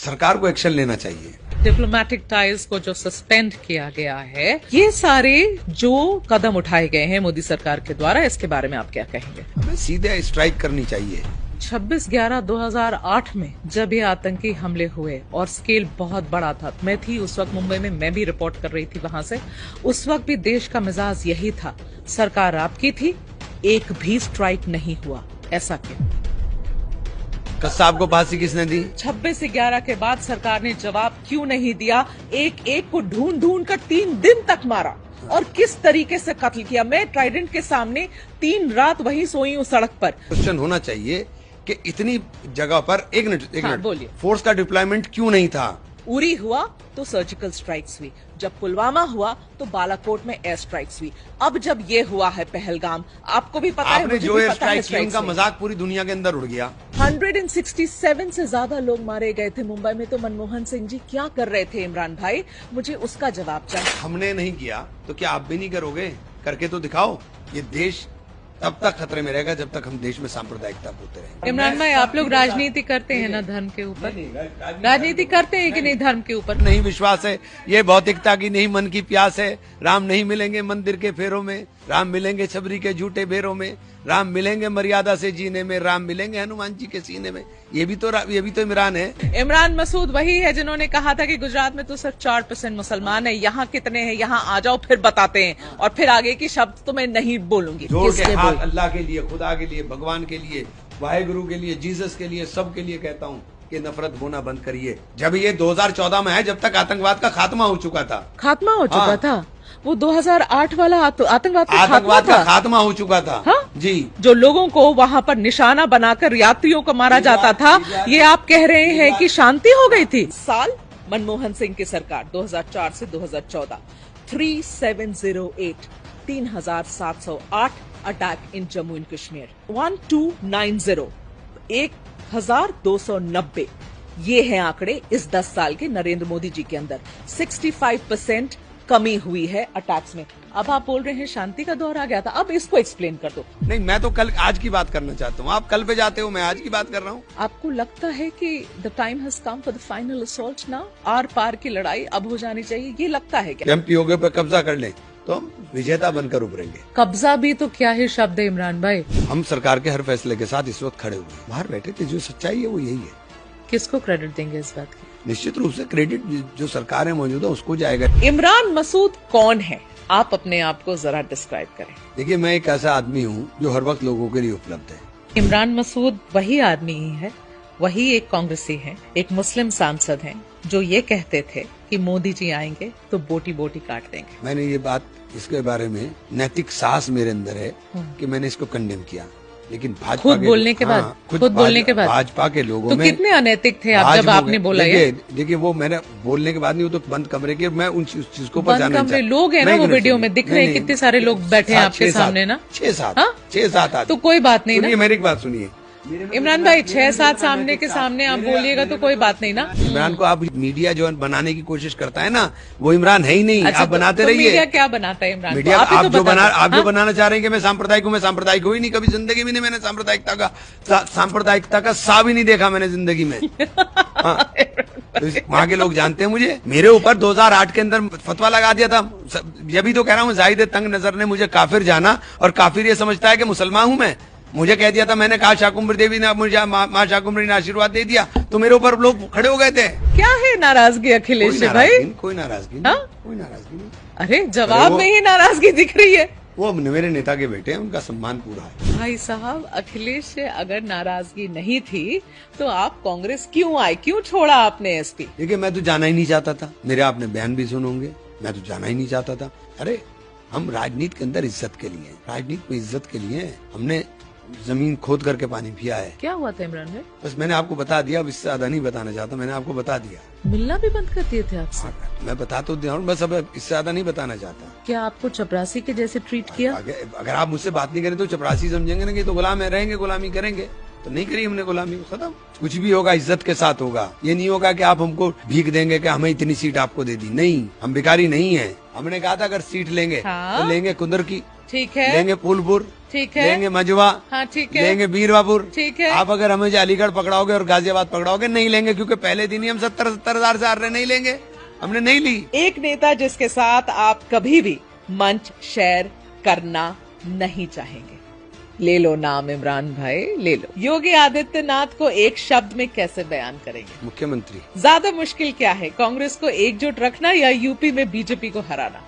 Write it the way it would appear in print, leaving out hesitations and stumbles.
सरकार को एक्शन लेना चाहिए। डिप्लोमेटिक टाइज को जो सस्पेंड किया गया है, ये सारे जो कदम उठाए गए हैं मोदी सरकार के द्वारा, इसके बारे में आप क्या कहेंगे? हमें सीधे स्ट्राइक करनी चाहिए। 26/11/2008 में जब ये आतंकी हमले हुए और स्केल बहुत बड़ा था, मैं थी उस वक्त मुंबई में, मैं भी रिपोर्ट कर रही थी वहां से। उस वक्त भी देश का मिजाज यही था, सरकार आपकी थी, एक भी स्ट्राइक नहीं हुआ। ऐसा क्यों? कस्साब को फांसी किसने दी? 26/11 के बाद सरकार ने जवाब क्यों नहीं दिया? एक एक को ढूंढ ढूंढ कर 3 दिन तक मारा और किस तरीके से कत्ल किया। मैं ट्राइडेंट के सामने 3 रात वहीं सोई हूँ सड़क पर। क्वेश्चन होना चाहिए कि इतनी जगह पर एक मिनट बोलिए, फोर्स का डिप्लॉयमेंट क्यों नहीं था? उरी हुआ तो सर्जिकल स्ट्राइक्स हुई, जब पुलवामा हुआ तो बालाकोट में एयर स्ट्राइक्स हुई, अब जब ये हुआ है पहलगाम, आपको भी पता है, आपने जो एयर स्ट्राइक्स की उनका मजाक पूरी दुनिया के अंदर उड़ गया। 167 से ज्यादा लोग मारे गए थे मुंबई में, तो मनमोहन सिंह जी क्या कर रहे थे इमरान भाई? मुझे उसका जवाब चाहिए। हमने नहीं किया तो क्या आप भी नहीं करोगे? करके तो दिखाओ। ये देश तब तक खतरे में रहेगा जब तक हम देश में सांप्रदायिकता बोलते रहेंगे। इमरान भाई, आप लोग राजनीति करते हैं ना धर्म के ऊपर? राजनीति करते हैं कि नहीं धर्म के ऊपर? नहीं विश्वास है, ये भौतिकता की नहीं मन की प्यास है। राम नहीं मिलेंगे मंदिर के फेरों में, राम मिलेंगे छबरी के झूठे बेरों में, राम मिलेंगे मर्यादा से जीने में, राम मिलेंगे हनुमान जी के सीने में। ये भी तो इमरान है। इमरान मसूद वही है जिन्होंने कहा था कि गुजरात में तो सिर्फ 4% मुसलमान है, यहाँ कितने हैं, यहाँ आ जाओ फिर बताते हैं, और फिर आगे की शब्द तो मैं नहीं बोलूंगी। जोड़ के हाथ अल्लाह के लिए, खुदा के लिए, भगवान के लिए, वाहेगुरु के लिए, जीसस के लिए, सबके लिए कहता हूँ कि नफरत होना बंद करिए। जब ये 2014 में है, जब तक आतंकवाद का खात्मा हो चुका था। खात्मा हो चुका था? वो 2008 वाला आतंकवाद का खात्मा हो चुका था। हाँ? जी, जो लोगों को वहाँ पर निशाना बनाकर यात्रियों को मारा जाता था, ये आप कह रहे हैं कि शांति हो गई थी? साल मनमोहन सिंह की सरकार 2004 से 2014, 3708 3708 attack in Jammu and Kashmir, 1290 1290, ये हैं आंकड़े इस 10 साल के नरेंद्र मोदी जी के अंदर। 65% कमी हुई है अटैक्स में। अब आप बोल रहे हैं शांति का दौर आ गया था, अब इसको एक्सप्लेन कर दो। नहीं, मैं तो आज की बात करना चाहता हूँ। आप कल पे जाते हो, मैं आज की बात कर रहा हूँ। आपको लगता है कि the time has come for the final assault now? आर पार की लड़ाई अब हो जानी चाहिए, ये लगता है क्या? हम पीओके पे कब्जा कर लें तो हम विजेता बनकर उभरेंगे। कब्जा भी तो क्या ही शब्द है इमरान भाई। हम सरकार के हर फैसले के साथ इस वक्त खड़े हुए, बाहर बैठे थे। जो सच्चाई है वो यही है। किसको क्रेडिट देंगे इस बात की? निश्चित रूप से क्रेडिट जो सरकार है मौजूदा उसको जाएगा। इमरान मसूद कौन है? आप अपने आप को जरा डिस्क्राइब करें। देखिए, मैं एक ऐसा आदमी हूँ जो हर वक्त लोगों के लिए उपलब्ध है। इमरान मसूद वही आदमी ही है, वही एक कांग्रेसी है, एक मुस्लिम सांसद हैं जो ये कहते थे कि मोदी जी आएंगे तो बोटी बोटी काट देंगे। मैंने ये बात, इसके बारे में नैतिक साहस मेरे अंदर है कि मैंने इसको कंडेम किया, लेकिन भाजपा खुद बोलने के बाद, खुद बोलने के बाद भाजपा के लोगों तो में कितने अनैतिक थे आप जब आपने बोला ये? देखिए, वो मैंने बोलने के बाद नहीं, वो तो बंद कमरे के, मैं उन चीज को बंद कमरे लोग हैं ना, वो वीडियो में दिख रहे हैं, कितने सारे लोग बैठे हैं आपके सामने ना, 6-7 तो कोई बात नहीं ना। मेरी एक बात सुनिए इमरान भाई, 6-7 सामने के सामने आप बोलिएगा तो कोई बात नहीं ना। इमरान को आप मीडिया जो बनाने की कोशिश करता है ना, वो इमरान है ही नहीं। अच्छा, आप बनाते रहिए। मीडिया क्या बनाता है इमरान? मीडिया आप जो बनाना चाह रहे हैं कि मैं सांप्रदायिक हूँ, मैं सांप्रदायिक हुई नहीं कभी जिंदगी में। नहीं, मैंने सांप्रदायिकता का सा भी नहीं देखा मैंने जिंदगी में। तो वहाँ के लोग जानते हैं मुझे। मेरे ऊपर 2008 के अंदर फतवा लगा दिया था। ये भी तो कह रहा हूँ, जाहिद तंग नजर ने मुझे काफिर जाना, और काफिर ये समझता है कि मुसलमान हूँ मैं। मुझे कह दिया था, मैंने कहा शाकुंभरी देवी ने मुझे, माँ शाकुंभरी ने आशीर्वाद दे दिया, तो मेरे ऊपर लोग खड़े हो गए थे। क्या है नाराजगी अखिलेश से भाई? कोई नाराजगी नहीं, कोई नाराजगी नहीं। अरे जवाब में ही नाराजगी दिख रही है। वो मेरे नेता के बेटे हैं, उनका सम्मान पूरा है। भाई साहब, अखिलेश से अगर नाराजगी नहीं थी तो आप कांग्रेस क्यों आए, क्यों छोड़ा आपने एसपी? देखिए, मैं तो जाना ही नहीं चाहता था। मेरे आपने बयान भी सुने होंगे, मैं तो जाना ही नहीं चाहता था। अरे, हम राजनीति के अंदर इज्जत के लिए, राजनीति में इज्जत के लिए हमने जमीन खोद करके पानी पिया है। क्या हुआ था इमरान भाई? बस मैंने आपको बता दिया, अब इससे ज्यादा नहीं बताना चाहता। मैंने आपको बता दिया। मिलना भी बंद कर दिए थे आपसे? मैं बता तो दिया, बस अब इससे ज्यादा नहीं बताना चाहता। क्या आपको चपरासी के जैसे ट्रीट किया? अगर आप मुझसे बात नहीं करें तो चपरासी समझेंगे ना कि तो गुलाम है, रहेंगे, गुलामी करेंगे। तो नहीं करी हमने गुलामी, खत्म। कुछ भी होगा इज्जत के साथ होगा। ये नहीं होगा कि आप हमको भीख देंगे कि हमें इतनी सीट आपको दे दी। नहीं, हम भिखारी नहीं है। हमने कहा था अगर सीट लेंगे तो लेंगे कुंदर की, ठीक है, लेंगे फूलपुर, ठीक है। लेंगे मजवा, हाँ ठीक है। लेंगे बीरवापुर, ठीक है। आप अगर हमें अलीगढ़ पकड़ाओगे और गाजियाबाद पकड़ाओगे नहीं लेंगे, क्योंकि पहले दिन ही हम 70 हजार से हार रहे, नहीं लेंगे, हमने नहीं ली। एक नेता जिसके साथ आप कभी भी मंच शेयर करना नहीं चाहेंगे। ले लो नाम इमरान भाई, ले लो। योगी आदित्यनाथ को एक शब्द में कैसे बयान करेंगे? मुख्यमंत्री। ज्यादा मुश्किल क्या है, कांग्रेस को एकजुट रखना या यूपी में बीजेपी को हराना?